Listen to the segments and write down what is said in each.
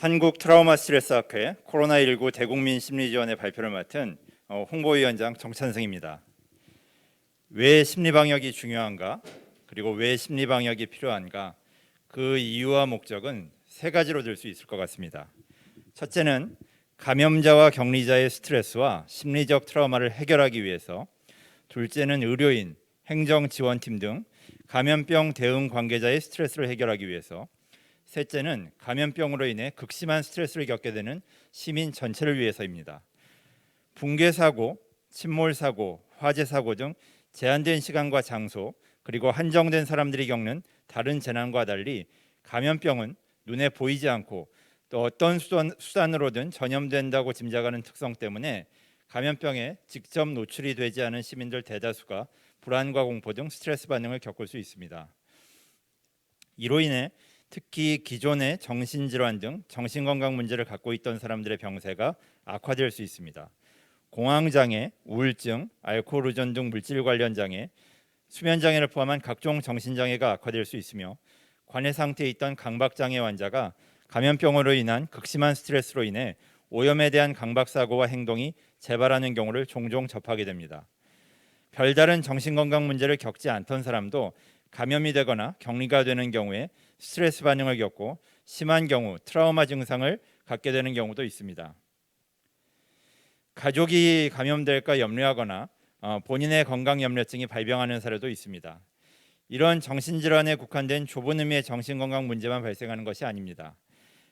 한국 트라우마 스트레스 학회 코로나19 대국민 심리지원의 발표를 맡은 홍보위원장 정찬승입니다. 왜 심리방역이 중요한가? 그리고 왜 심리방역이 필요한가? 그 이유와 목적은 세 가지로 들 수 있을 것 같습니다. 첫째는 감염자와 격리자의 스트레스와 심리적 트라우마를 해결하기 위해서, 둘째는 의료인, 행정지원팀 등 감염병 대응 관계자의 스트레스를 해결하기 위해서, 셋째는 감염병으로 인해 극심한 스트레스를 겪게 되는 시민 전체를 위해서입니다. 붕괴 사고, 침몰 사고, 화재 사고 등 제한된 시간과 장소, 그리고 한정된 사람들이 겪는 다른 재난과 달리 감염병은 눈에 보이지 않고 또 어떤 수단으로든 전염된다고 짐작하는 특성 때문에 감염병에 직접 노출이 되지 않은 시민들 대다수가 불안과 공포 등 스트레스 반응을 겪을 수 있습니다. 이로 인해 특히 기존의 정신질환 등 정신건강 문제를 갖고 있던 사람들의 병세가 악화될 수 있습니다. 공황장애, 우울증, 알코올 의존 등 물질 관련 장애, 수면장애를 포함한 각종 정신장애가 악화될 수 있으며 관해 상태에 있던 강박장애 환자가 감염병으로 인한 극심한 스트레스로 인해 오염에 대한 강박사고와 행동이 재발하는 경우를 종종 접하게 됩니다. 별다른 정신건강 문제를 겪지 않던 사람도 감염이 되거나 격리가 되는 경우에 스트레스 반응을 겪고 심한 경우 트라우마 증상을 갖게 되는 경우도 있습니다. 가족이 감염될까 염려하거나 본인의 건강 염려증이 발병하는 사례도 있습니다. 이런 정신질환에 국한된 좁은 의미의 정신건강 문제만 발생하는 것이 아닙니다.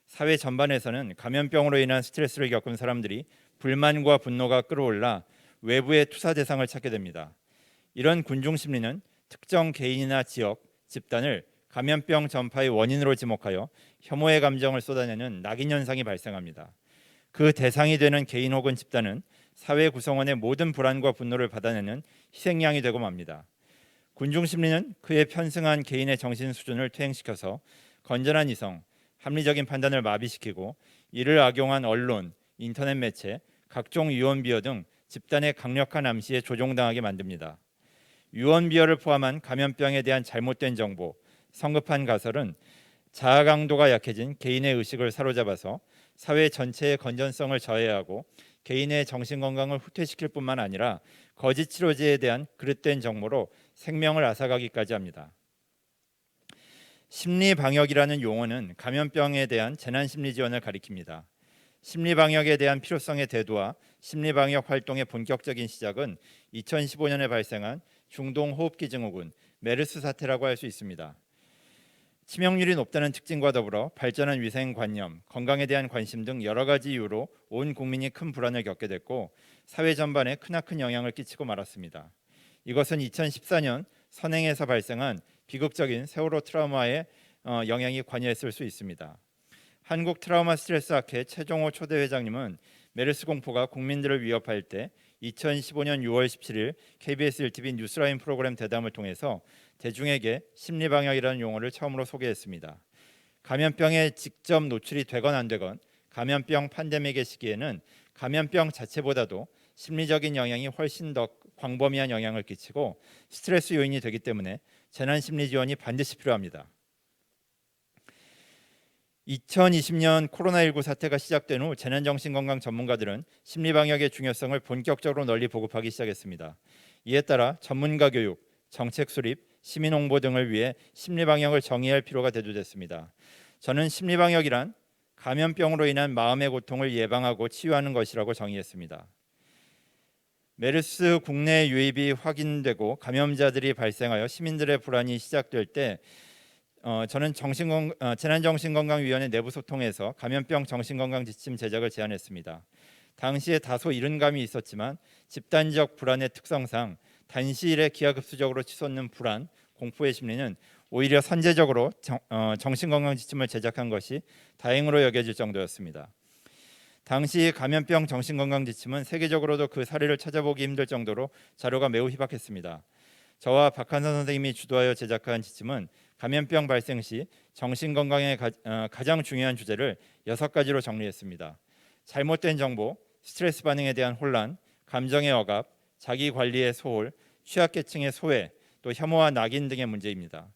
사회 전반에서는 감염병으로 인한 스트레스를 겪은 사람들이 불만과 분노가 끌어올라 외부의 투사 대상을 찾게 됩니다. 이런 군중 심리는 특정 개인이나 지역, 집단을 감염병 전파의 원인으로 지목하여 혐오의 감정을 쏟아내는 낙인 현상이 발생합니다. 그 대상이 되는 개인 혹은 집단은 사회 구성원의 모든 불안과 분노를 받아내는 희생양이 되고 맙니다. 군중 심리는 그에 편승한 개인의 정신 수준을 퇴행시켜서 건전한 이성, 합리적인 판단을 마비시키고 이를 악용한 언론, 인터넷 매체, 각종 유언비어 등 집단의 강력한 암시에 조종당하게 만듭니다. 유언비어를 포함한 감염병에 대한 잘못된 정보, 성급한 가설은 자아 강도가 약해진 개인의 의식을 사로잡아서 사회 전체의 건전성을 저해하고 개인의 정신건강을 후퇴시킬 뿐만 아니라 거짓 치료제에 대한 그릇된 정보로 생명을 앗아가기까지 합니다. 심리방역이라는 용어는 감염병에 대한 재난심리 지원을 가리킵니다. 심리방역에 대한 필요성의 대두와 심리방역 활동의 본격적인 시작은 2015년에 발생한 중동호흡기 증후군 메르스 사태라고 할 수 있습니다. 치명률이 높다는 특징과 더불어 발전한 위생관념, 건강에 대한 관심 등 여러 가지 이유로 온 국민이 큰 불안을 겪게 됐고 사회 전반에 크나큰 영향을 끼치고 말았습니다. 이것은 2014년 선행에서 발생한 비극적인 세월호 트라우마에 영향이 관여했을 수 있습니다. 한국 트라우마 스트레스 학회 최종호 초대회장님은 메르스 공포가 국민들을 위협할 때 2015년 6월 17일 KBS 1TV 뉴스라인 프로그램 대담을 통해서 대중에게 심리방역이라는 용어를 처음으로 소개했습니다. 감염병에 직접 노출이 되건 안 되건 감염병 팬데믹의 시기에는 감염병 자체보다도 심리적인 영향이 훨씬 더 광범위한 영향을 끼치고 스트레스 요인이 되기 때문에 재난심리 지원이 반드시 필요합니다. 2020년 코로나19 사태가 시작된 후 재난정신건강 전문가들은 심리방역의 중요성을 본격적으로 널리 보급하기 시작했습니다. 이에 따라 전문가 교육, 정책 수립, 시민 홍보 등을 위해 심리방역을 정의할 필요가 대두됐습니다. 저는 심리방역이란 감염병으로 인한 마음의 고통을 예방하고 치유하는 것이라고 정의했습니다. 메르스 국내 유입이 확인되고 감염자들이 발생하여 시민들의 불안이 시작될 때 저는 재난정신건강위원회 내부 소통에서 감염병 정신건강 지침 제작을 제안했습니다. 당시에 다소 이른 감이 있었지만 집단적 불안의 특성상 단시일에 기하급수적으로 치솟는 불안, 공포의 심리는 오히려 선제적으로 정신건강 지침을 제작한 것이 다행으로 여겨질 정도였습니다. 당시 감염병 정신건강 지침은 세계적으로도 그 사례를 찾아보기 힘들 정도로 자료가 매우 희박했습니다. 저와 박한선 선생님이 주도하여 제작한 지침은 감염병 발생 시 정신건강의 가장 중요한 주제를 6가지로 정리했습니다. 잘못된 정보, 스트레스 반응에 대한 혼란, 감정의 억압, 자기관리의 소홀, 취약계층의 소외, 또 혐오와 낙인 등의 문제입니다.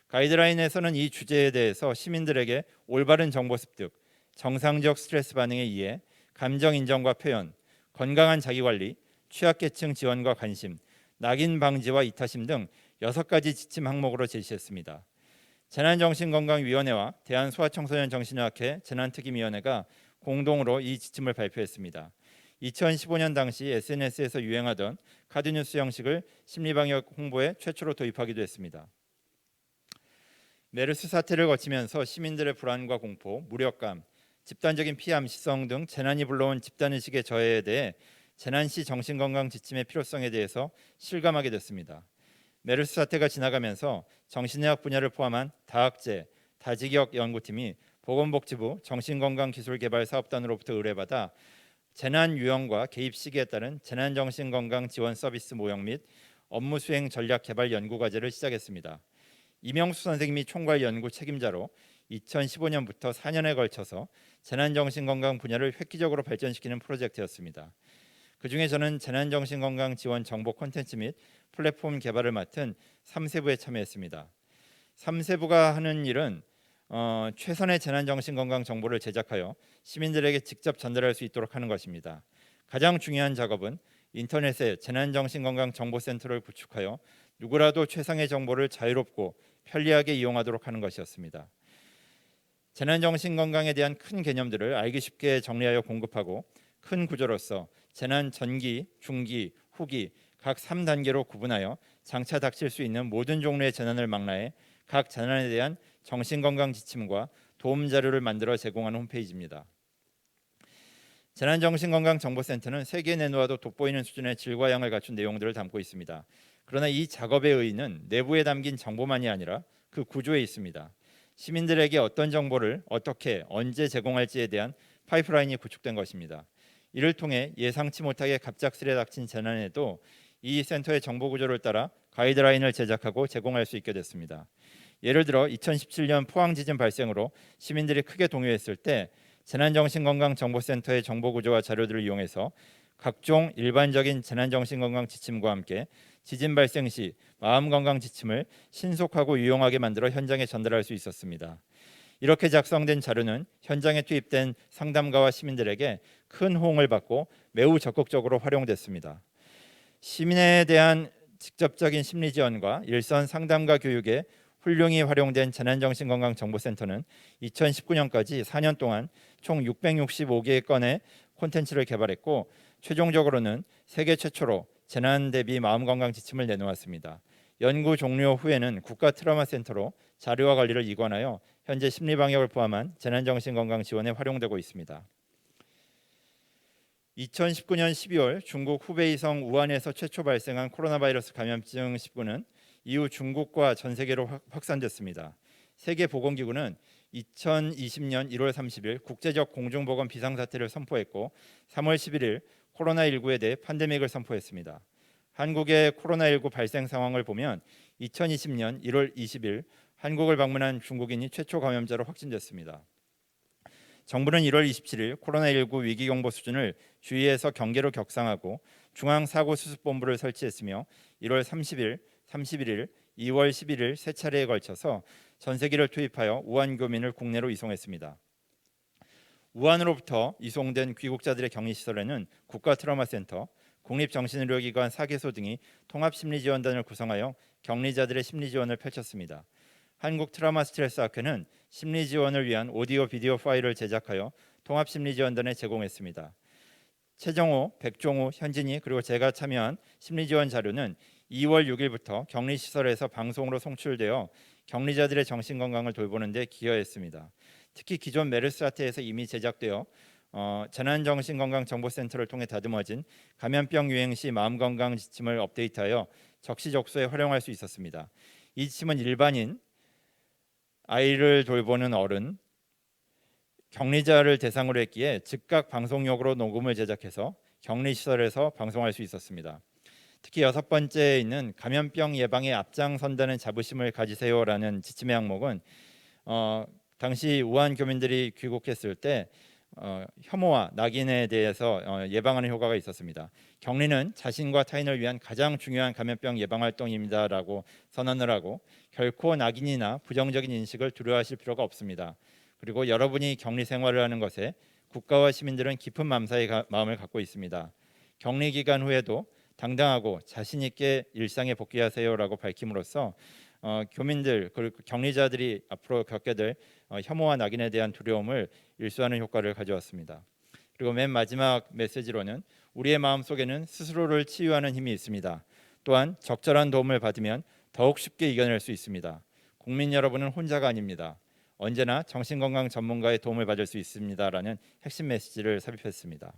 가이드라인에서는 이 주제에 대해서 시민들에게 올바른 정보 습득, 정상적 스트레스 반응에 의해 감정 인정과 표현, 건강한 자기관리, 취약계층 지원과 관심, 낙인 방지와 이타심 등 6가지 지침 항목으로 제시했습니다. 재난정신건강위원회와 대한소아청소년 정신의학회 재난특임위원회가 공동으로 이 지침을 발표했습니다. 2015년 당시 SNS에서 유행하던 카드뉴스 형식을 심리방역 홍보에 최초로 도입하기도 했습니다. 메르스 사태를 거치면서 시민들의 불안과 공포, 무력감, 집단적인 피해 암시성 등 재난이 불러온 집단의식의 저해에 대해 재난시 정신건강 지침의 필요성에 대해서 실감하게 됐습니다. 메르스 사태가 지나가면서 정신의학 분야를 포함한 다학제, 다직역 연구팀이 보건복지부 정신건강기술개발사업단으로부터 의뢰받아 재난 유형과 개입 시기에 따른 재난정신건강 지원 서비스 모형 및 업무 수행 전략 개발 연구 과제를 시작했습니다. 이명수 선생님이 총괄 연구 책임자로 2015년부터 4년에 걸쳐서 재난정신건강 분야를 획기적으로 발전시키는 프로젝트였습니다. 그중에 저는 재난정신건강 지원 정보 콘텐츠 및 플랫폼 개발을 맡은 3세부에 참여했습니다. 3세부가 하는 일은 최선의 재난정신건강 정보를 제작하여 시민들에게 직접 전달할 수 있도록 하는 것입니다. 가장 중요한 작업은 인터넷에 재난정신건강 정보센터를 구축하여 누구라도 최상의 정보를 자유롭고 편리하게 이용하도록 하는 것이었습니다. 재난정신건강에 대한 큰 개념들을 알기 쉽게 정리하여 공급하고 큰 구조로서 재난 전기, 중기, 후기 각 3단계로 구분하여 장차 닥칠 수 있는 모든 종류의 재난을 망라해 각 재난에 대한 정신건강 지침과 도움 자료를 만들어 제공하는 홈페이지입니다. 재난정신건강정보센터는 세계에 내놓아도 돋보이는 수준의 질과 양을 갖춘 내용들을 담고 있습니다. 그러나 이 작업의 의의는 내부에 담긴 정보만이 아니라 그 구조에 있습니다. 시민들에게 어떤 정보를 어떻게 언제 제공할지에 대한 파이프라인이 구축된 것입니다. 이를 통해 예상치 못하게 갑작스레 닥친 재난에도 이 센터의 정보 구조를 따라 가이드라인을 제작하고 제공할 수 있게 됐습니다. 예를 들어 2017년 포항 지진 발생으로 시민들이 크게 동요했을 때 재난정신건강정보센터의 정보 구조와 자료들을 이용해서 각종 일반적인 재난정신건강 지침과 함께 지진 발생 시 마음건강 지침을 신속하고 유용하게 만들어 현장에 전달할 수 있었습니다. 이렇게 작성된 자료는 현장에 투입된 상담가와 시민들에게 큰 호응을 받고 매우 적극적으로 활용됐습니다. 시민에 대한 직접적인 심리 지원과 일선 상담가 교육에 훌륭히 활용된 재난정신건강정보센터는 2019년까지 4년 동안 총 665개의 건의 콘텐츠를 개발했고 최종적으로는 세계 최초로 재난 대비 마음건강 지침을 내놓았습니다. 연구 종료 후에는 국가 트라우마 센터로 자료와 관리를 이관하여 현재 심리방역을 포함한 재난정신건강 지원에 활용되고 있습니다. 2019년 12월 중국 후베이성 우한에서 최초 발생한 코로나 바이러스 감염증 19는 이후 중국과 전 세계로 확산됐습니다. 세계보건기구는 2020년 1월 30일 국제적 공중보건 비상사태를 선포했고 3월 11일 코로나19에 대해 팬데믹을 선포했습니다. 한국의 코로나19 발생 상황을 보면 2020년 1월 20일 한국을 방문한 중국인이 최초 감염자로 확진됐습니다. 정부는 1월 27일 코로나19 위기경보 수준을 주의에서 경계로 격상하고 중앙사고수습본부를 설치했으며 1월 30일, 31일, 2월 11일 세 차례에 걸쳐서 전세기를 투입하여 우한 교민을 국내로 이송했습니다. 우한으로부터 이송된 귀국자들의 격리시설에는 국가트라우마센터, 국립정신의료기관 4개소 등이 통합심리지원단을 구성하여 격리자들의 심리지원을 펼쳤습니다. 한국트라우마스트레스학회는 심리지원을 위한 오디오 비디오 파일을 제작하여 통합심리지원단에 제공했습니다. 최정호, 백종우, 현진이 그리고 제가 참여한 심리지원 자료는 2월 6일부터 격리시설에서 방송으로 송출되어 격리자들의 정신건강을 돌보는 데 기여했습니다. 특히 기존 메르스 사태에서 이미 제작되어 재난정신건강정보센터를 통해 다듬어진 감염병 유행 시 마음건강 지침을 업데이트하여 적시적소에 활용할 수 있었습니다. 이 지침은 일반인, 아이를 돌보는 어른, 격리자를 대상으로 했기에 즉각 방송용으로 녹음을 제작해서 격리시설에서 방송할 수 있었습니다. 특히 6번째에 있는 감염병 예방에 앞장선다는 자부심을 가지세요라는 지침의 항목은 당시 우한 교민들이 귀국했을 때 혐오와 낙인에 대해서 예방하는 효과가 있었습니다. 격리는 자신과 타인을 위한 가장 중요한 감염병 예방 활동입니다라고 선언을 하고 결코 낙인이나 부정적인 인식을 두려워하실 필요가 없습니다. 그리고 여러분이 격리 생활을 하는 것에 국가와 시민들은 깊은 마음을 갖고 있습니다. 격리 기간 후에도 당당하고 자신 있게 일상에 복귀하세요라고 밝힘으로써 교민들 그리고 격리자들이 앞으로 겪게 될 혐오와 낙인에 대한 두려움을 일소하는 효과를 가져왔습니다. 그리고 맨 마지막 메시지로는 우리의 마음속에는 스스로를 치유하는 힘이 있습니다. 또한 적절한 도움을 받으면 더욱 쉽게 이겨낼 수 있습니다. 국민 여러분은 혼자가 아닙니다. 언제나 정신건강 전문가의 도움을 받을 수 있습니다라는 핵심 메시지를 삽입했습니다.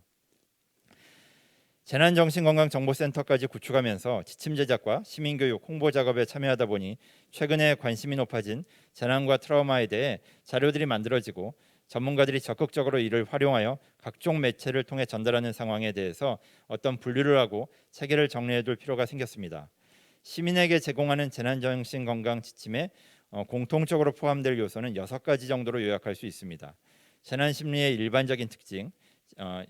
재난정신건강정보센터까지 구축하면서 지침 제작과 시민교육, 홍보 작업에 참여하다 보니 최근에 관심이 높아진 재난과 트라우마에 대해 자료들이 만들어지고 전문가들이 적극적으로 이를 활용하여 각종 매체를 통해 전달하는 상황에 대해서 어떤 분류를 하고 체계를 정리해둘 필요가 생겼습니다. 시민에게 제공하는 재난정신건강 지침에 공통적으로 포함될 요소는 6가지 정도로 요약할 수 있습니다. 재난심리의 일반적인 특징,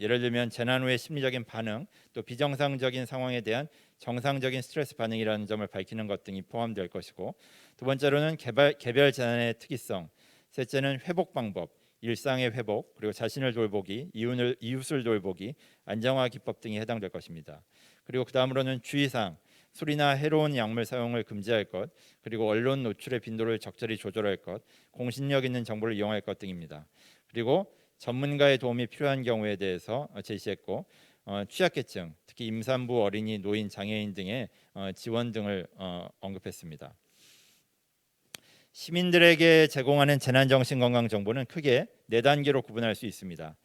예를 들면 재난 후의 심리적인 반응, 또 비정상적인 상황에 대한 정상적인 스트레스 반응이라는 점을 밝히는 것 등이 포함될 것이고, 두 번째로는 개별 재난의 특이성, 셋째는 회복 방법, 일상의 회복, 그리고 자신을 돌보기, 이웃을 돌보기, 안정화 기법 등이 해당될 것입니다. 그리고 그 다음으로는 주의사항, 술이나 해로운 약물 사용을 금지할 것, 그리고 언론 노출의 빈도를 적절히 조절할 것, 공신력 있는 정보를 이용할 것 등입니다. 그리고 전문가의 도움이 필요한 경우에 대해서 제시했고, 취약계층, 특히 임산부, 어린이, 노인, 장애인 등의 지원 등을 언급했습니다. 시민들에게 제공하는 재난정신건강 정보는 크게 4단계로 구분할 수 있습니다.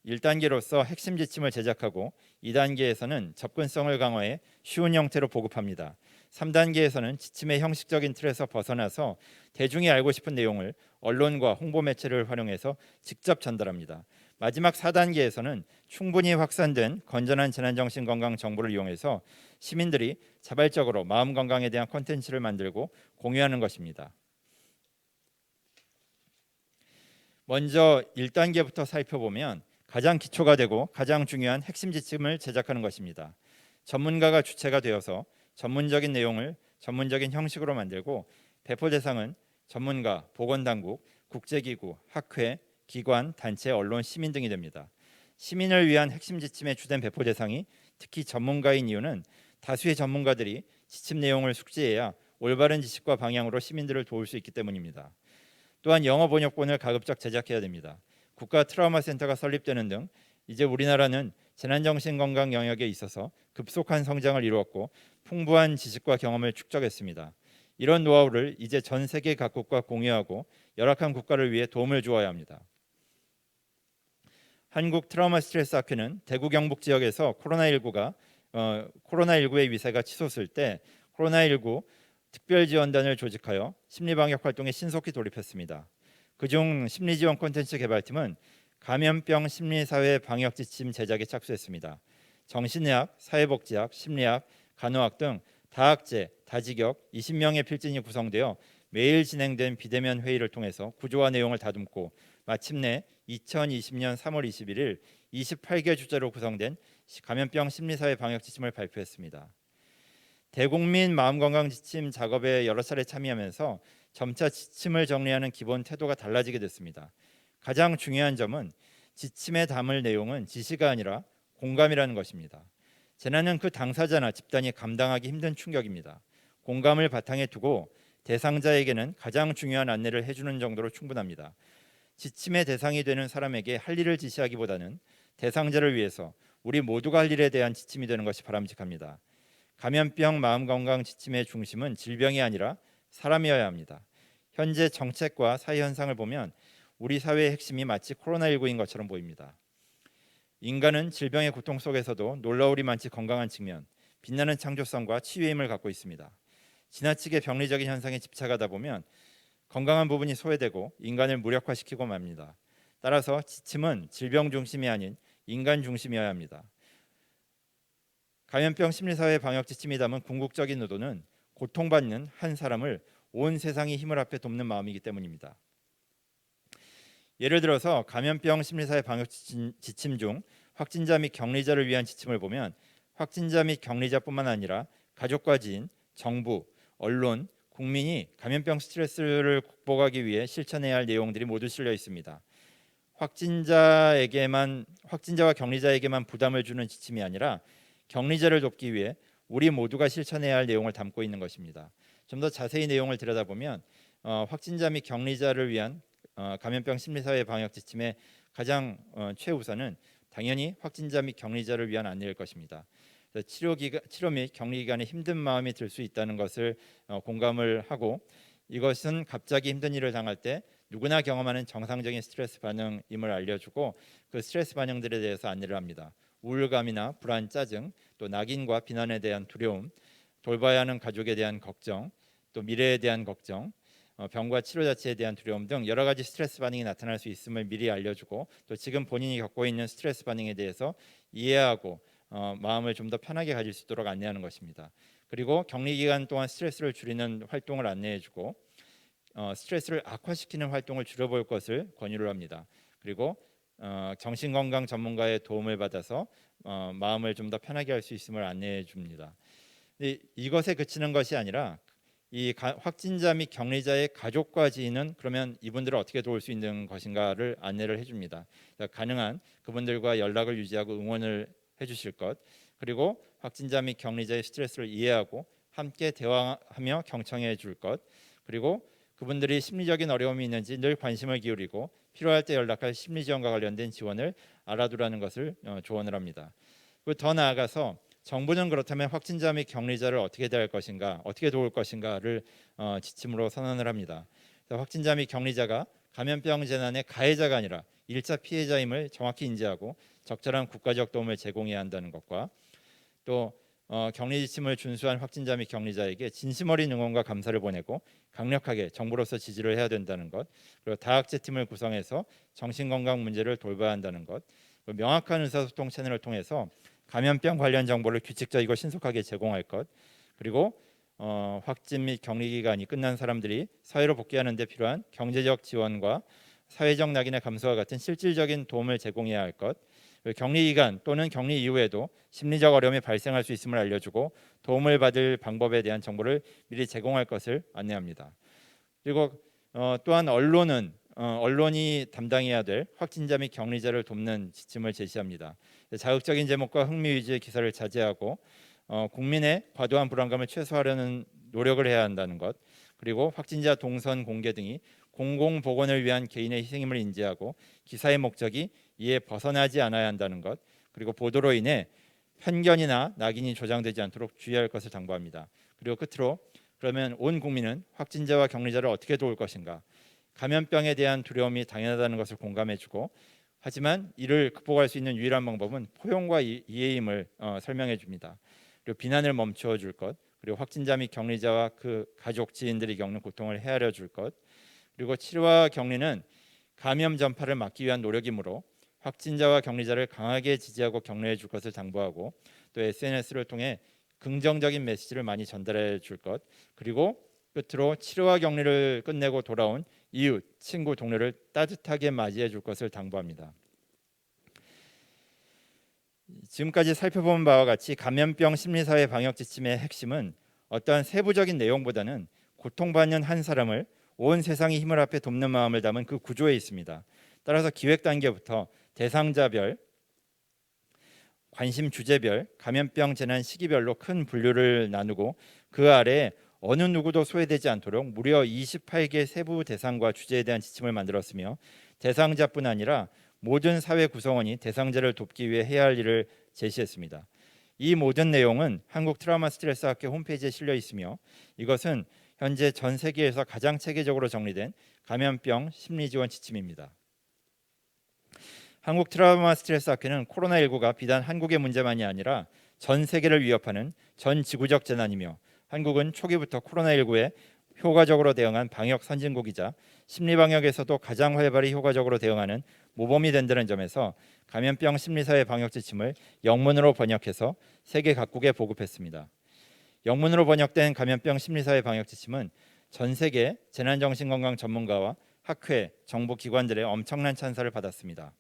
1단계로서 핵심 지침을 제작하고 2단계에서는 접근성을 강화해 쉬운 형태로 보급합니다. 3단계에서는 지침의 형식적인 틀에서 벗어나서 대중이 알고 싶은 내용을 언론과 홍보 매체를 활용해서 직접 전달합니다. 마지막 4단계에서는 충분히 확산된 건전한 재난정신건강 정보를 이용해서 시민들이 자발적으로 마음 건강에 대한 콘텐츠를 만들고 공유하는 것입니다. 먼저 1단계부터 살펴보면 가장 기초가 되고 가장 중요한 핵심 지침을 제작하는 것입니다. 전문가가 주체가 되어서 전문적인 내용을 전문적인 형식으로 만들고 배포 대상은 전문가, 보건당국, 국제기구, 학회, 기관, 단체, 언론, 시민 등이 됩니다. 시민을 위한 핵심 지침의 주된 배포 대상이 특히 전문가인 이유는 다수의 전문가들이 지침 내용을 숙지해야 올바른 지식과 방향으로 시민들을 도울 수 있기 때문입니다. 또한 영어 번역본을 가급적 제작해야 됩니다. 국가 트라우마 센터가 설립되는 등 이제 우리나라는 재난정신건강 영역에 있어서 급속한 성장을 이루었고 풍부한 지식과 경험을 축적했습니다. 이런 노하우를 이제 전 세계 각국과 공유하고 열악한 국가를 위해 도움을 주어야 합니다. 한국 트라우마 스트레스 학회는 대구 경북 지역에서 코로나19의 위세가 치솟을 때 코로나19 특별지원단을 조직하여 심리방역 활동에 신속히 돌입했습니다. 그중 심리지원 콘텐츠 개발팀은 감염병 심리사회 방역 지침 제작에 착수했습니다. 정신의학, 사회복지학, 심리학, 간호학 등 다학제, 다직역 20명의 필진이 구성되어 매일 진행된 비대면 회의를 통해서 구조와 내용을 다듬고 마침내 2020년 3월 21일 28개 주제로 구성된 감염병 심리사회 방역 지침을 발표했습니다. 대국민 마음건강 지침 작업에 여러 차례 참여하면서 점차 지침을 정리하는 기본 태도가 달라지게 됐습니다. 가장 중요한 점은 지침에 담을 내용은 지시가 아니라 공감이라는 것입니다. 재난은 그 당사자나 집단이 감당하기 힘든 충격입니다. 공감을 바탕에 두고 대상자에게는 가장 중요한 안내를 해주는 정도로 충분합니다. 지침의 대상이 되는 사람에게 할 일을 지시하기보다는 대상자를 위해서 우리 모두가 할 일에 대한 지침이 되는 것이 바람직합니다. 감염병 마음건강 지침의 중심은 질병이 아니라 사람이어야 합니다. 현재 정책과 사회 현상을 보면 우리 사회의 핵심이 마치 코로나19인 것처럼 보입니다. 인간은 질병의 고통 속에서도 놀라울이 많지 건강한 측면, 빛나는 창조성과 치유의 힘을 갖고 있습니다. 지나치게 병리적인 현상에 집착하다 보면 건강한 부분이 소외되고 인간을 무력화시키고 맙니다. 따라서 지침은 질병 중심이 아닌 인간 중심이어야 합니다. 감염병 심리사회 방역 지침이 담은 궁극적인 의도는 고통받는 한 사람을 온 세상이 힘을 합해 돕는 마음이기 때문입니다. 예를 들어서 감염병 심리사회 방역 지침 중 확진자 및 격리자를 위한 지침을 보면 확진자 및 격리자뿐만 아니라 가족과 지인, 정부, 언론, 국민이 감염병 스트레스를 극복하기 위해 실천해야 할 내용들이 모두 실려 있습니다. 확진자와 격리자에게만 부담을 주는 지침이 아니라 격리자를 돕기 위해 우리 모두가 실천해야 할 내용을 담고 있는 것입니다. 좀 더 자세히 내용을 들여다보면 확진자 및 격리자를 위한 감염병 심리사회 방역 지침의 가장 최우선은 당연히 확진자 및 격리자를 위한 안내일 것입니다. 치료 및 격리 기간에 힘든 마음이 들 수 있다는 것을 공감을 하고, 이것은 갑자기 힘든 일을 당할 때 누구나 경험하는 정상적인 스트레스 반응임을 알려주고 그 스트레스 반응들에 대해서 안내를 합니다. 우울감이나 불안, 짜증, 또 낙인과 비난에 대한 두려움, 돌봐야 하는 가족에 대한 걱정, 또 미래에 대한 걱정, 병과 치료 자체에 대한 두려움 등 여러 가지 스트레스 반응이 나타날 수 있음을 미리 알려주고, 또 지금 본인이 겪고 있는 스트레스 반응에 대해서 이해하고 마음을 좀 더 편하게 가질 수 있도록 안내하는 것입니다. 그리고 격리 기간 동안 스트레스를 줄이는 활동을 안내해주고 스트레스를 악화시키는 활동을 줄여볼 것을 권유를 합니다. 그리고 정신건강 전문가의 도움을 받아서 마음을 좀 더 편하게 할 수 있음을 안내해 줍니다. 이것에 그치는 것이 아니라 이 확진자 및 격리자의 가족과 지인은 그러면 이분들을 어떻게 도울 수 있는 것인가를 안내를 해줍니다. 가능한 그분들과 연락을 유지하고 응원을 해주실 것, 그리고 확진자 및 격리자의 스트레스를 이해하고 함께 대화하며 경청해 줄 것, 그리고 그분들이 심리적인 어려움이 있는지 늘 관심을 기울이고 필요할 때 연락할 심리 지원과 관련된 지원을 알아두라는 것을 조언을 합니다. 그리고 더 나아가서 정부는 그렇다면 확진자 및 격리자를 어떻게 대할 것인가, 어떻게 도울 것인가를 지침으로 선언을 합니다. 확진자 및 격리자가 감염병 재난의 가해자가 아니라 1차 피해자임을 정확히 인지하고 적절한 국가적 도움을 제공해야 한다는 것과, 또 격리 지침을 준수한 확진자 및 격리자에게 진심 어린 응원과 감사를 보내고 강력하게 정부로서 지지를 해야 된다는 것, 그리고 다학제 팀을 구성해서 정신건강 문제를 돌봐야 한다는 것, 명확한 의사소통 채널을 통해서 감염병 관련 정보를 규칙적이고 신속하게 제공할 것, 그리고 확진 및 격리 기간이 끝난 사람들이 사회로 복귀하는 데 필요한 경제적 지원과 사회적 낙인의 감소와 같은 실질적인 도움을 제공해야 할 것, 격리 기간 또는 격리 이후에도 심리적 어려움이 발생할 수 있음을 알려주고 도움을 받을 방법에 대한 정보를 미리 제공할 것을 안내합니다. 그리고 또한 언론이 담당해야 될 확진자 및 격리자를 돕는 지침을 제시합니다. 자극적인 제목과 흥미 위주의 기사를 자제하고 국민의 과도한 불안감을 최소화하려는 노력을 해야 한다는 것, 그리고 확진자 동선 공개 등이 공공보건을 위한 개인의 희생임을 인지하고 기사의 목적이 이에 벗어나지 않아야 한다는 것, 그리고 보도로 인해 편견이나 낙인이 조장되지 않도록 주의할 것을 당부합니다. 그리고 끝으로 그러면 온 국민은 확진자와 격리자를 어떻게 도울 것인가? 감염병에 대한 두려움이 당연하다는 것을 공감해주고, 하지만 이를 극복할 수 있는 유일한 방법은 포용과 이해임을 설명해 줍니다. 그리고 비난을 멈춰 줄 것, 그리고 확진자 및 격리자와 그 가족 지인들이 겪는 고통을 헤아려 줄 것, 그리고 치료와 격리는 감염 전파를 막기 위한 노력이므로 확진자와 격리자를 강하게 지지하고 격려해 줄 것을 당부하고, 또 SNS를 통해 긍정적인 메시지를 많이 전달해 줄 것, 그리고 끝으로 치료와 격리를 끝내고 돌아온 이웃, 친구, 동료를 따뜻하게 맞이해 줄 것을 당부합니다. 지금까지 살펴본 바와 같이 감염병 심리사회 방역 지침의 핵심은 어떠한 세부적인 내용보다는 고통받는 한 사람을 온 세상이 힘을 합해 돕는 마음을 담은 그 구조에 있습니다. 따라서 기획 단계부터 대상자별, 관심 주제별, 감염병 재난 시기별로 큰 분류를 나누고 그 아래에 어느 누구도 소외되지 않도록 무려 28개 세부 대상과 주제에 대한 지침을 만들었으며, 대상자뿐 아니라 모든 사회 구성원이 대상자를 돕기 위해 해야 할 일을 제시했습니다. 이 모든 내용은 한국 트라우마 스트레스 학회 홈페이지에 실려 있으며, 이것은 현재 전 세계에서 가장 체계적으로 정리된 감염병 심리 지원 지침입니다. 한국 트라우마 스트레스 학회는 코로나19가 비단 한국의 문제만이 아니라 전 세계를 위협하는 전 지구적 재난이며, 한국은 초기부터 코로나19에 효과적으로 대응한 방역 선진국이자 심리 방역에서도 가장 활발히 효과적으로 대응하는 모범이 된다는 점에서 감염병 심리사회 방역 지침을 영문으로 번역해서 세계 각국에 보급했습니다. 영문으로 번역된 감염병 심리사회 방역 지침은 전 세계 재난정신건강 전문가와 학회, 정부 기관들의 엄청난 찬사를 받았습니다.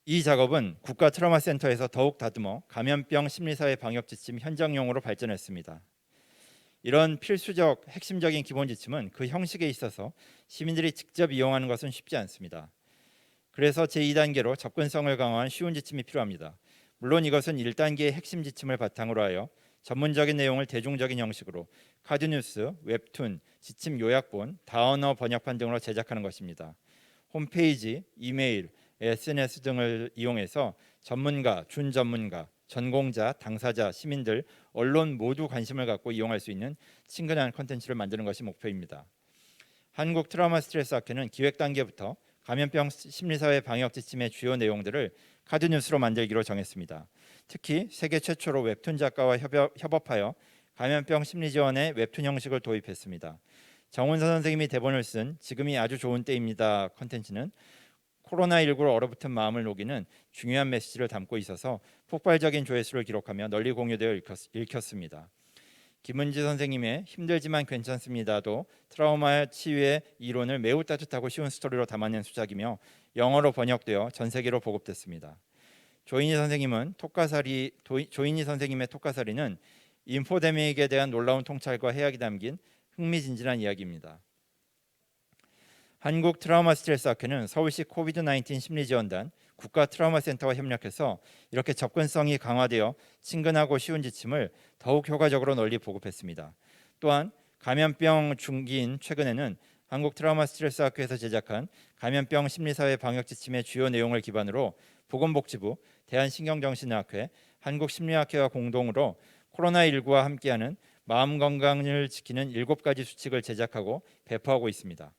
이 작업은 국가 트라우마 센터에서 더욱 다듬어 감염병 심리사회 방역 지침 현장용으로 발전했습니다. 이런 필수적 핵심적인 기본 지침은 그 형식에 있어서 시민들이 직접 이용하는 것은 쉽지 않습니다. 그래서 제2단계로 접근성을 강화한 쉬운 지침이 필요합니다. 물론 이것은 1단계의 핵심 지침을 바탕으로 하여 전문적인 내용을 대중적인 형식으로 카드뉴스, 웹툰, 지침 요약본, 다언어 번역판 등으로 제작하는 것입니다. 홈페이지, 이메일, SNS 등을 이용해서 전문가, 준전문가, 전공자, 당사자, 시민들, 언론 모두 관심을 갖고 이용할 수 있는 친근한 콘텐츠를 만드는 것이 목표입니다. 한국 트라우마 스트레스 학회는 기획 단계부터 감염병 심리사회 방역 지침의 주요 내용들을 카드뉴스로 만들기로 정했습니다. 특히 세계 최초로 웹툰 작가와 협업하여 감염병 심리지원의 웹툰 형식을 도입했습니다. 정훈서 선생님이 대본을 쓴 지금이 아주 좋은 때입니다 콘텐츠는 코로나19로 얼어붙은 마음을 녹이는 중요한 메시지를 담고 있어서 폭발적인 조회수를 기록하며 널리 공유되어 읽혔습니다. 김은지 선생님의 힘들지만 괜찮습니다도 트라우마 치유의 이론을 매우 따뜻하고 쉬운 스토리로 담아낸 수작이며 영어로 번역되어 전 세계로 보급됐습니다. 조인희 선생님의 톡가사리는 인포데믹에 대한 놀라운 통찰과 해악이 담긴 흥미진진한 이야기입니다. 한국 트라우마 스트레스 학회는 서울시 코비드-19 심리지원단 국가 트라우마 센터와 협력해서 이렇게 접근성이 강화되어 친근하고 쉬운 지침을 더욱 효과적으로 널리 보급했습니다. 또한 감염병 중기인 최근에는 한국 트라우마 스트레스 학회에서 제작한 감염병 심리사회 방역 지침의 주요 내용을 기반으로 보건복지부, 대한신경정신의학회, 한국심리학회와 공동으로 코로나19와 함께하는 마음 건강을 지키는 7가지 수칙을 제작하고 배포하고 있습니다.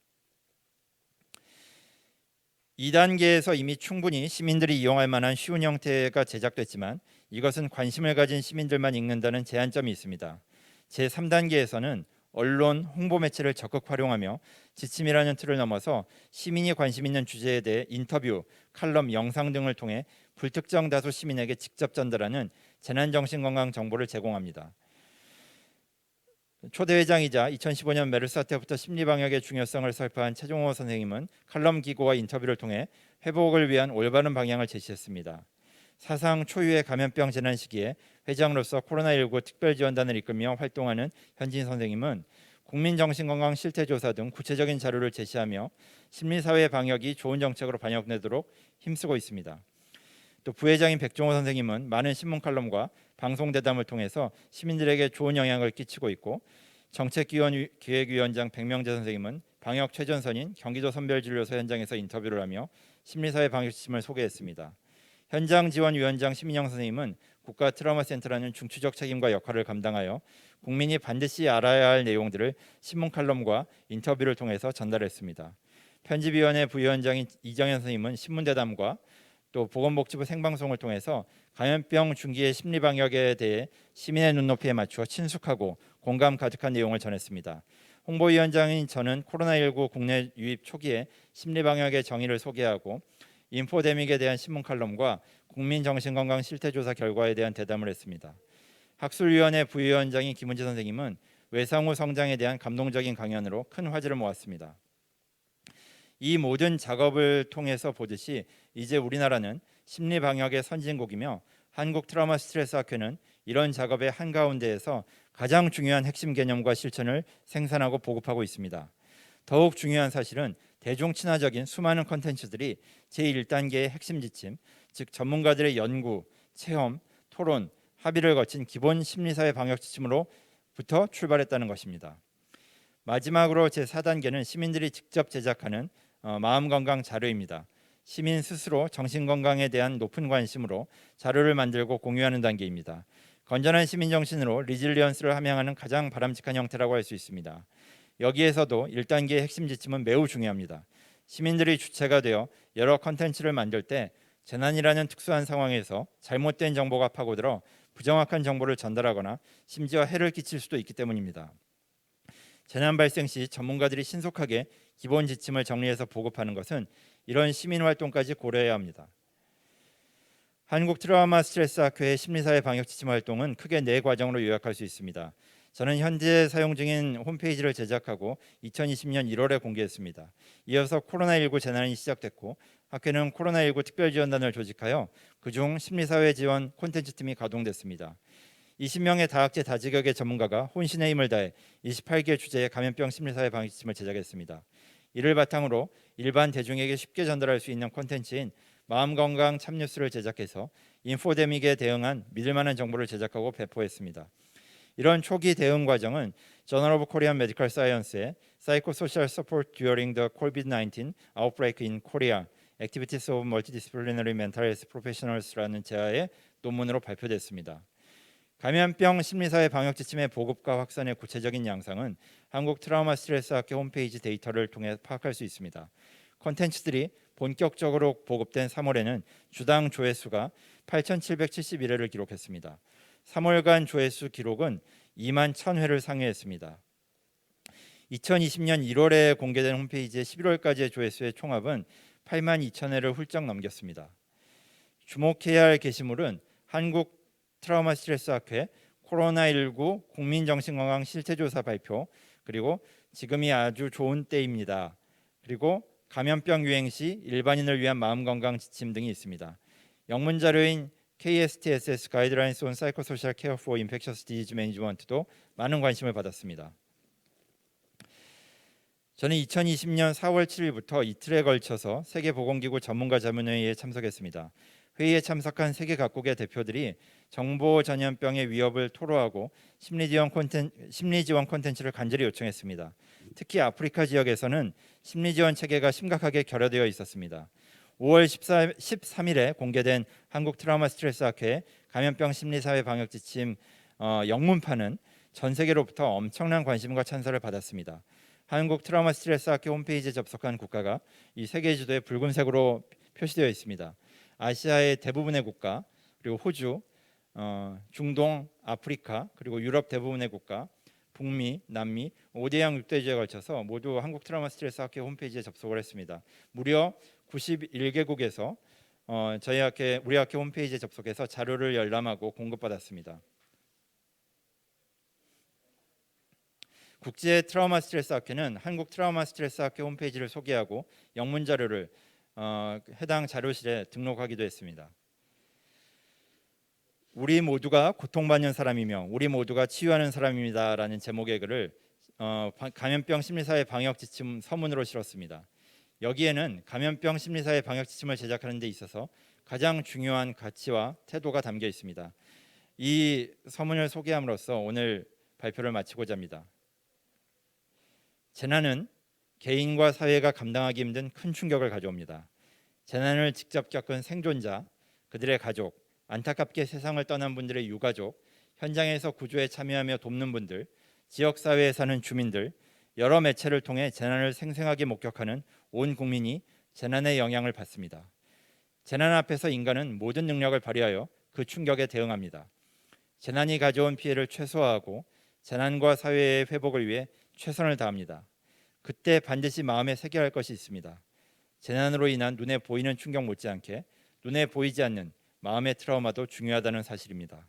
2단계에서 이미 충분히 시민들이 이용할 만한 쉬운 형태가 제작됐지만 이것은 관심을 가진 시민들만 읽는다는 제한점이 있습니다. 제3단계에서는 언론, 홍보 매체를 적극 활용하며 지침이라는 틀을 넘어서 시민이 관심 있는 주제에 대해 인터뷰, 칼럼, 영상 등을 통해 불특정 다수 시민에게 직접 전달하는 재난정신건강 정보를 제공합니다. 초대회장이자 2015년 메르스 사태부터 심리방역의 중요성을 설파한 최종호 선생님은 칼럼 기고와 인터뷰를 통해 회복을 위한 올바른 방향을 제시했습니다. 사상 초유의 감염병 재난 시기에 회장으로서 코로나19 특별지원단을 이끌며 활동하는 현진 선생님은 국민정신건강 실태조사 등 구체적인 자료를 제시하며 심리사회 방역이 좋은 정책으로 반영되도록 힘쓰고 있습니다. 또 부회장인 백종호 선생님은 많은 신문 칼럼과 방송 대담을 통해서 시민들에게 좋은 영향을 끼치고 있고 정책기획위원장 백명재 선생님은 방역 최전선인 경기도 선별진료소 현장에서 인터뷰를 하며 심리사회 방역 지침을 소개했습니다. 현장지원위원장 심인영 선생님은 국가 트라우마센터라는 중추적 책임과 역할을 감당하여 국민이 반드시 알아야 할 내용들을 신문 칼럼과 인터뷰를 통해서 전달했습니다. 편집위원회 부위원장인 이정현 선생님은 신문대담과 또 보건복지부 생방송을 통해서 감염병 중기의 심리방역에 대해 시민의 눈높이에 맞추어 친숙하고 공감 가득한 내용을 전했습니다. 홍보위원장인 저는 코로나19 국내 유입 초기에 심리방역의 정의를 소개하고 인포데믹에 대한 신문 칼럼과 국민정신건강 실태조사 결과에 대한 대담을 했습니다. 학술위원회 부위원장인 김은지 선생님은 외상후 성장에 대한 감동적인 강연으로 큰 화제를 모았습니다. 이 모든 작업을 통해서 보듯이 이제 우리나라는 심리방역의 선진국이며 한국 트라우마 스트레스 학회는 이런 작업의 한가운데에서 가장 중요한 핵심 개념과 실천을 생산하고 보급하고 있습니다. 더욱 중요한 사실은 대중 친화적인 수많은 콘텐츠들이 제1단계의 핵심 지침, 즉 전문가들의 연구, 체험, 토론, 합의를 거친 기본 심리사회 방역 지침으로부터 출발했다는 것입니다. 마지막으로 제4단계는 시민들이 직접 제작하는 마음건강 자료입니다. 시민 스스로 정신건강에 대한 높은 관심으로 자료를 만들고 공유하는 단계입니다. 건전한 시민정신으로 리질리언스를 함양하는 가장 바람직한 형태라고 할 수 있습니다. 여기에서도 1단계의 핵심 지침은 매우 중요합니다. 시민들이 주체가 되어 여러 컨텐츠를 만들 때 재난이라는 특수한 상황에서 잘못된 정보가 파고들어 부정확한 정보를 전달하거나 심지어 해를 끼칠 수도 있기 때문입니다. 재난 발생 시 전문가들이 신속하게 기본 지침을 정리해서 보급하는 것은 이런 시민활동까지 고려해야 합니다. 한국 트라우마 스트레스 학회의 심리사회 방역 지침 활동은 크게 4과정으로 요약할 수 있습니다. 저는 현재 사용 중인 홈페이지를 제작하고 2020년 1월에 공개했습니다. 이어서 코로나19 재난이 시작됐고 학회는 코로나19 특별지원단을 조직하여 그중 심리사회 지원 콘텐츠 팀이 가동됐습니다. 20명의 다학제 다직역의 전문가가 혼신의 힘을 다해 28개 주제의 감염병 심리사회 방역지침을 제작했습니다. 이를 바탕으로 일반 대중에게 쉽게 전달할 수 있는 콘텐츠인 마음건강 참뉴스를 제작해서 인포데믹에 대응한 믿을만한 정보를 제작하고 배포했습니다. 이런 초기 대응 과정은 저널 오브 코리안 메디컬 사이언스의 Psychosocial Support During the COVID-19 Outbreak in Korea Activities of Multidisciplinary Mental Health Professionals라는 제하의 논문으로 발표됐습니다. 감염병 심리사회 방역 지침의 보급과 확산의 구체적인 양상은 한국 트라우마 스트레스 학회 홈페이지 데이터를 통해 파악할 수 있습니다. 콘텐츠들이 본격적으로 보급된 3월에는 주당 조회수가 8,771회를 기록했습니다. 3월간 조회수 기록은 2만 1,000회를 상회했습니다. 2020년 1월에 공개된 홈페이지의 11월까지의 조회수의 총합은 8만 2,000회를 훌쩍 넘겼습니다. 주목해야 할 게시물은 한국 트라우마 스트레스 학회 코로나19 국민정신건강 실태조사 발표, 그리고 지금이 아주 좋은 때입니다. 그리고 감염병 유행 시 일반인을 위한 마음건강 지침 등이 있습니다. 영문 자료인 KSTSS Guidelines on Psychosocial Care for Infectious Disease Management도 많은 관심을 받았습니다. 저는 2020년 4월 7일부터 이틀에 걸쳐서 세계보건기구 전문가 자문회의에 참석했습니다. 회의에 참석한 세계 각국의 대표들이 정보 전염병의 위협을 토로하고 심리지원 콘텐츠를 간절히 요청했습니다. 특히 아프리카 지역에서는 심리지원 체계가 심각하게 결여되어 있었습니다. 5월 13일에 공개된 한국 트라우마 스트레스 학회 감염병 심리사회 방역 지침 영문판은 전 세계로부터 엄청난 관심과 찬사를 받았습니다. 한국 트라우마 스트레스 학회 홈페이지에 접속한 국가가 이 세계 지도에 붉은색으로 표시되어 있습니다. 아시아의 대부분의 국가, 그리고 호주, 중동, 아프리카, 그리고 유럽 대부분의 국가, 북미, 남미 5대양 6대주에 걸쳐서 모두 한국 트라우마 스트레스 학회 홈페이지에 접속을 했습니다. 무려 91개국에서 우리 학회 홈페이지에 접속해서 자료를 열람하고 공급받았습니다. 국제 트라우마 스트레스 학회는 한국 트라우마 스트레스 학회 홈페이지를 소개하고 영문 자료를 해당 자료실에 등록하기도 했습니다. 우리 모두가 고통받는 사람이며 우리 모두가 치유하는 사람입니다라는 제목의 글을 감염병 심리사회 방역 지침 서문으로 실었습니다. 여기에는 감염병 심리사회 방역 지침을 제작하는 데 있어서 가장 중요한 가치와 태도가 담겨 있습니다. 이 서문을 소개함으로써 오늘 발표를 마치고자 합니다. 재난은 개인과 사회가 감당하기 힘든 큰 충격을 가져옵니다. 재난을 직접 겪은 생존자, 그들의 가족, 안타깝게 세상을 떠난 분들의 유가족, 현장에서 구조에 참여하며 돕는 분들, 지역사회에 사는 주민들, 여러 매체를 통해 재난을 생생하게 목격하는 온 국민이 재난의 영향을 받습니다. 재난 앞에서 인간은 모든 능력을 발휘하여 그 충격에 대응합니다. 재난이 가져온 피해를 최소화하고 재난과 사회의 회복을 위해 최선을 다합니다. 그때 반드시 마음에 새겨야 할 것이 있습니다. 재난으로 인한 눈에 보이는 충격 못지않게 눈에 보이지 않는 마음의 트라우마도 중요하다는 사실입니다.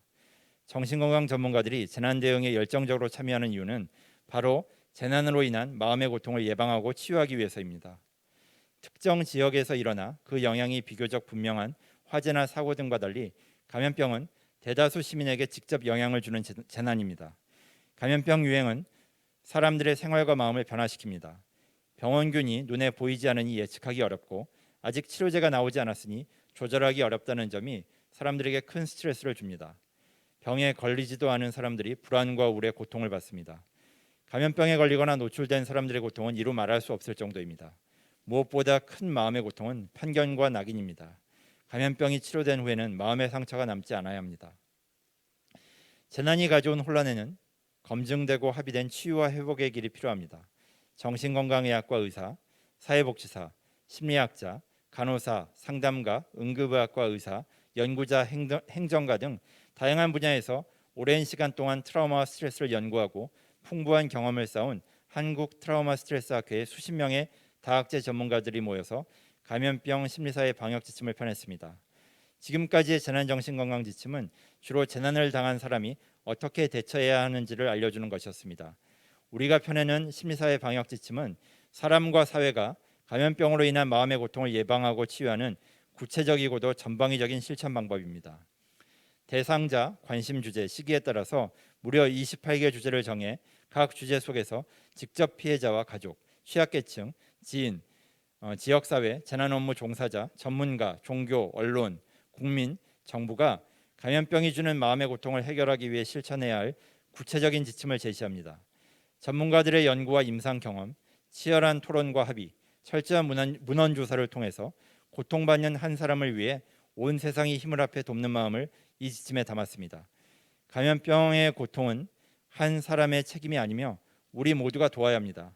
정신건강 전문가들이 재난 대응에 열정적으로 참여하는 이유는 바로 재난으로 인한 마음의 고통을 예방하고 치유하기 위해서입니다. 특정 지역에서 일어나 그 영향이 비교적 분명한 화재나 사고 등과 달리 감염병은 대다수 시민에게 직접 영향을 주는 재난입니다. 감염병 유행은 사람들의 생활과 마음을 변화시킵니다. 병원균이 눈에 보이지 않으니 예측하기 어렵고 아직 치료제가 나오지 않았으니 조절하기 어렵다는 점이 사람들에게 큰 스트레스를 줍니다. 병에 걸리지도 않은 사람들이 불안과 우울의 고통을 받습니다. 감염병에 걸리거나 노출된 사람들의 고통은 이루 말할 수 없을 정도입니다. 무엇보다 큰 마음의 고통은 편견과 낙인입니다. 감염병이 치료된 후에는 마음의 상처가 남지 않아야 합니다. 재난이 가져온 혼란에는 검증되고 합의된 치유와 회복의 길이 필요합니다. 정신건강의학과 의사, 사회복지사, 심리학자, 간호사, 상담가, 응급의학과 의사, 연구자, 행정가 등 다양한 분야에서 오랜 시간 동안 트라우마와 스트레스를 연구하고 풍부한 경험을 쌓은 한국 트라우마 스트레스 학회의 수십 명의 다학제 전문가들이 모여서 감염병 심리사회 방역 지침을 펴냈습니다. 지금까지의 재난정신건강 지침은 주로 재난을 당한 사람이 어떻게 대처해야 하는지를 알려주는 것이었습니다. 우리가 펴내는 심리사회 방역 지침은 사람과 사회가 감염병으로 인한 마음의 고통을 예방하고 치유하는 구체적이고도 전방위적인 실천 방법입니다. 대상자, 관심 주제, 시기에 따라서 무려 28개 주제를 정해 각 주제 속에서 직접 피해자와 가족, 취약계층, 지인, 지역사회, 재난업무 종사자, 전문가, 종교, 언론, 국민, 정부가 감염병이 주는 마음의 고통을 해결하기 위해 실천해야 할 구체적인 지침을 제시합니다. 전문가들의 연구와 임상 경험, 치열한 토론과 합의, 철저한 문헌 조사를 통해서 고통받는 한 사람을 위해 온 세상이 힘을 합해 돕는 마음을 이 지침에 담았습니다. 감염병의 고통은 한 사람의 책임이 아니며 우리 모두가 도와야 합니다.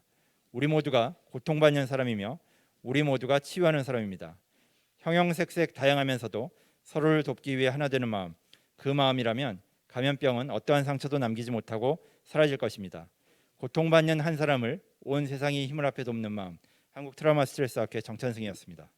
우리 모두가 고통받는 사람이며 우리 모두가 치유하는 사람입니다. 형형색색 다양하면서도 서로를 돕기 위해 하나 되는 마음, 그 마음이라면 감염병은 어떠한 상처도 남기지 못하고 사라질 것입니다. 고통받는 한 사람을 온 세상이 힘을 합해 돕는 마음, 한국 트라우마 스트레스 학회 정찬승이었습니다.